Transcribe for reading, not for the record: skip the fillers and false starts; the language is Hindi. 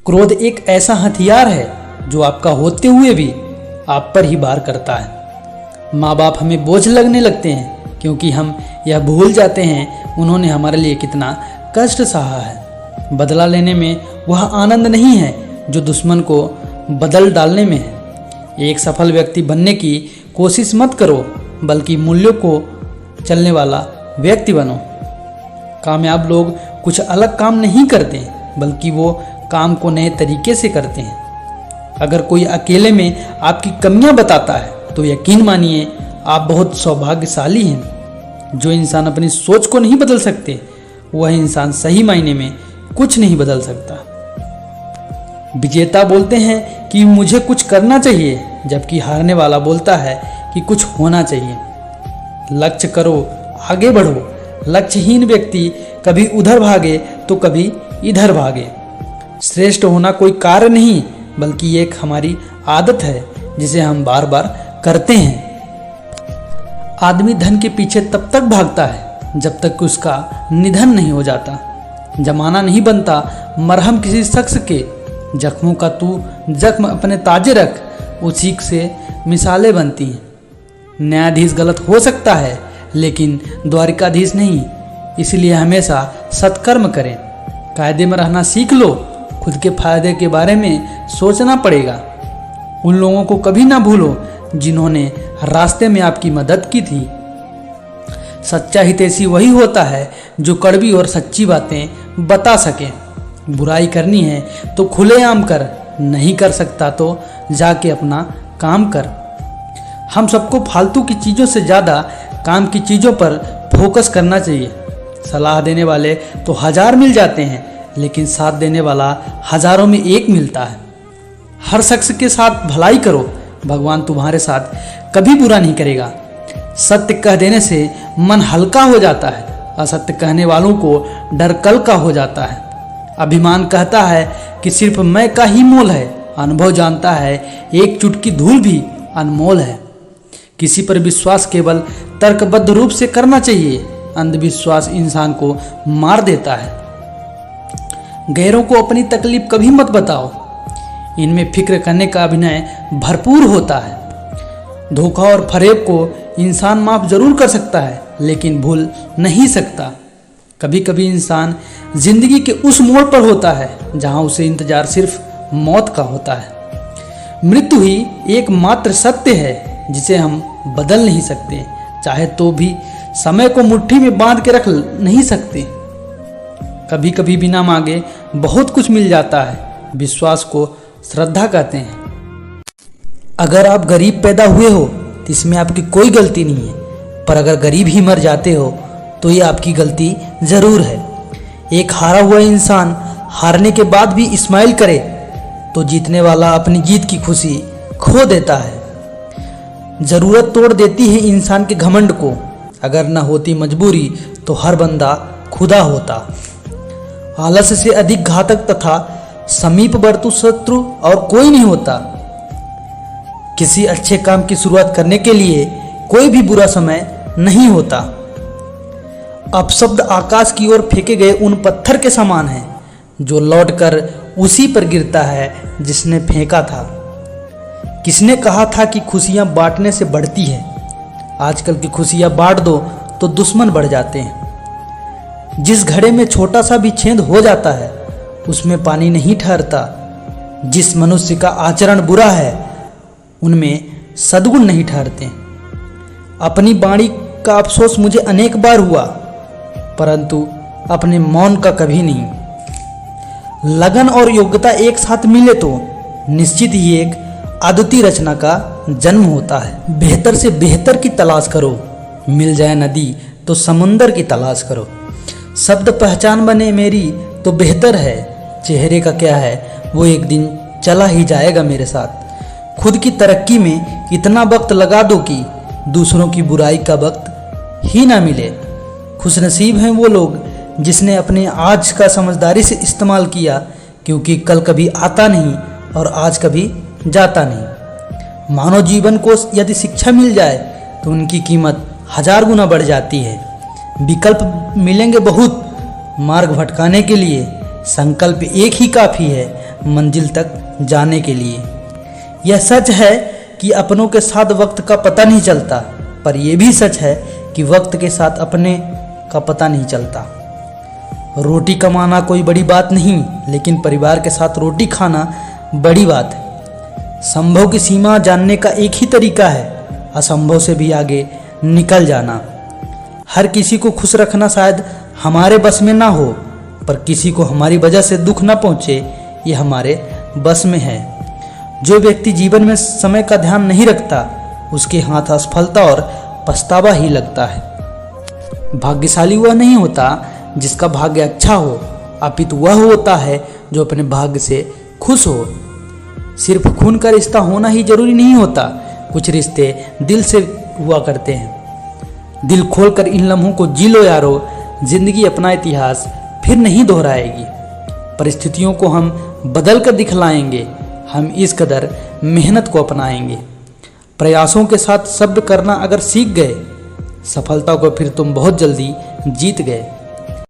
क्रोध एक ऐसा हथियार है जो आपका होते हुए भी आप पर ही वार करता है। माँ बाप हमें बोझ लगने लगते हैं क्योंकि हम यह भूल जाते हैं उन्होंने हमारे लिए कितना कष्ट सहा है। बदला लेने में वह आनंद नहीं है जो दुश्मन को बदल डालने में है। एक सफल व्यक्ति बनने की कोशिश मत करो, बल्कि मूल्यों को चलने वाला व्यक्ति बनो। कामयाब लोग कुछ अलग काम नहीं करते, बल्कि वो काम को नए तरीके से करते हैं। अगर कोई अकेले में आपकी कमियां बताता है तो यकीन मानिए आप बहुत सौभाग्यशाली हैं। जो इंसान अपनी सोच को नहीं बदल सकते, वह इंसान सही मायने में कुछ नहीं बदल सकता। विजेता बोलते हैं कि मुझे कुछ करना चाहिए, जबकि हारने वाला बोलता है कि कुछ होना चाहिए। लक्ष्य करो, आगे बढ़ो। लक्ष्यहीन व्यक्ति कभी उधर भागे तो कभी इधर भागे। श्रेष्ठ होना कोई कार्य नहीं, बल्कि एक हमारी आदत है जिसे हम बार बार करते हैं। आदमी धन के पीछे तब तक भागता है जब तक उसका निधन नहीं हो जाता। जमाना नहीं बनता मरहम किसी शख्स के, जख्मों का तू जख्म अपने ताजे रख, उसी से मिसालें बनती हैं। न्यायाधीश गलत हो सकता है लेकिन द्वारिकाधीश नहीं, इसलिए हमेशा सत्कर्म करें। कायदे में रहना सीख लो, खुद के फायदे के बारे में सोचना पड़ेगा। उन लोगों को कभी ना भूलो जिन्होंने रास्ते में आपकी मदद की थी। सच्चा हितैषी वही होता है जो कड़वी और सच्ची बातें बता सके। बुराई करनी है तो खुलेआम कर, नहीं कर सकता तो जाके अपना काम कर। हम सबको फालतू की चीज़ों से ज़्यादा काम की चीज़ों पर फोकस करना चाहिए। सलाह देने वाले तो 1000 मिल जाते हैं, लेकिन साथ देने वाला हजारों में एक मिलता है। हर शख्स के साथ भलाई करो, भगवान तुम्हारे साथ कभी बुरा नहीं करेगा। सत्य कह देने से मन हल्का हो जाता है, असत्य कहने वालों को डर कल का हो जाता है। अभिमान कहता है कि सिर्फ मैं का ही मोल है, अनुभव जानता है एक चुटकी धूल भी अनमोल है। किसी पर विश्वास केवल तर्कबद्ध रूप से करना चाहिए, अंधविश्वास इंसान को मार देता है। गैरों को अपनी तकलीफ कभी मत बताओ, इनमें फिक्र करने का अभिनय भरपूर होता है। धोखा और फरेब को इंसान माफ जरूर कर सकता है, लेकिन भूल नहीं सकता। कभी कभी इंसान जिंदगी के उस मोड़ पर होता है जहां उसे इंतजार सिर्फ मौत का होता है। मृत्यु ही एकमात्र सत्य है जिसे हम बदल नहीं सकते, चाहे तो भी समय को मुट्ठी में बांध के रख नहीं सकते। कभी कभी बिना मांगे बहुत कुछ मिल जाता है, विश्वास को श्रद्धा कहते हैं। अगर आप गरीब पैदा हुए हो तो इसमें आपकी कोई गलती नहीं है, पर अगर गरीब ही मर जाते हो तो ये आपकी गलती जरूर है। एक हारा हुआ इंसान हारने के बाद भी स्माइल करे तो जीतने वाला अपनी जीत की खुशी खो देता है। जरूरत तोड़ देती है इंसान के घमंड को, अगर न होती मजबूरी तो हर बंदा खुदा होता। आलस से अधिक घातक तथा समीपवर्ती शत्रु और कोई नहीं होता। किसी अच्छे काम की शुरुआत करने के लिए कोई भी बुरा समय नहीं होता। अपशब्द आकाश की ओर फेंके गए उन पत्थर के समान है जो लौटकर उसी पर गिरता है जिसने फेंका था। किसने कहा था कि खुशियां बांटने से बढ़ती है? आजकल की खुशियां बांट दो तो दुश्मन बढ़ जाते हैं। जिस घड़े में छोटा सा भी छेद हो जाता है उसमें पानी नहीं ठहरता। जिस मनुष्य का आचरण बुरा है उनमें सद्गुण नहीं ठहरते। अपनी वाणी का अफसोस मुझे अनेक बार हुआ, परंतु अपने मौन का कभी नहीं। लगन और योग्यता एक साथ मिले तो निश्चित ही एक अद्वितीय रचना का जन्म होता है। बेहतर से बेहतर की तलाश करो, मिल जाए नदी तो समुंदर की तलाश करो। शब्द पहचान बने मेरी तो बेहतर है, चेहरे का क्या है वो एक दिन चला ही जाएगा मेरे साथ। खुद की तरक्की में इतना वक्त लगा दो कि दूसरों की बुराई का वक्त ही ना मिले। खुशनसीब हैं वो लोग जिसने अपने आज का समझदारी से इस्तेमाल किया, क्योंकि कल कभी आता नहीं और आज कभी जाता नहीं। मानव जीवन को यदि शिक्षा मिल जाए तो उनकी कीमत 1000 गुना बढ़ जाती है। विकल्प मिलेंगे बहुत मार्ग भटकाने के लिए, संकल्प एक ही काफ़ी है मंजिल तक जाने के लिए। यह सच है कि अपनों के साथ वक्त का पता नहीं चलता, पर यह भी सच है कि वक्त के साथ अपने का पता नहीं चलता। रोटी कमाना कोई बड़ी बात नहीं, लेकिन परिवार के साथ रोटी खाना बड़ी बात है। संभव की सीमा जानने का एक ही तरीका है, असंभव से भी आगे निकल जाना। हर किसी को खुश रखना शायद हमारे बस में ना हो, पर किसी को हमारी वजह से दुख ना पहुंचे ये हमारे बस में है। जो व्यक्ति जीवन में समय का ध्यान नहीं रखता, उसके हाथ असफलता और पछतावा ही लगता है। भाग्यशाली वह नहीं होता जिसका भाग्य अच्छा हो, अपितु वह होता है जो अपने भाग्य से खुश हो। सिर्फ खून का रिश्ता होना ही जरूरी नहीं होता, कुछ रिश्ते दिल से हुआ करते हैं। दिल खोलकर इन लम्हों को जी लो यारो, जिंदगी अपना इतिहास फिर नहीं दोहराएगी। परिस्थितियों को हम बदल कर दिखलाएंगे, हम इस कदर मेहनत को अपनाएंगे। प्रयासों के साथ सब्र करना अगर सीख गए, सफलता को फिर तुम बहुत जल्दी जीत गए।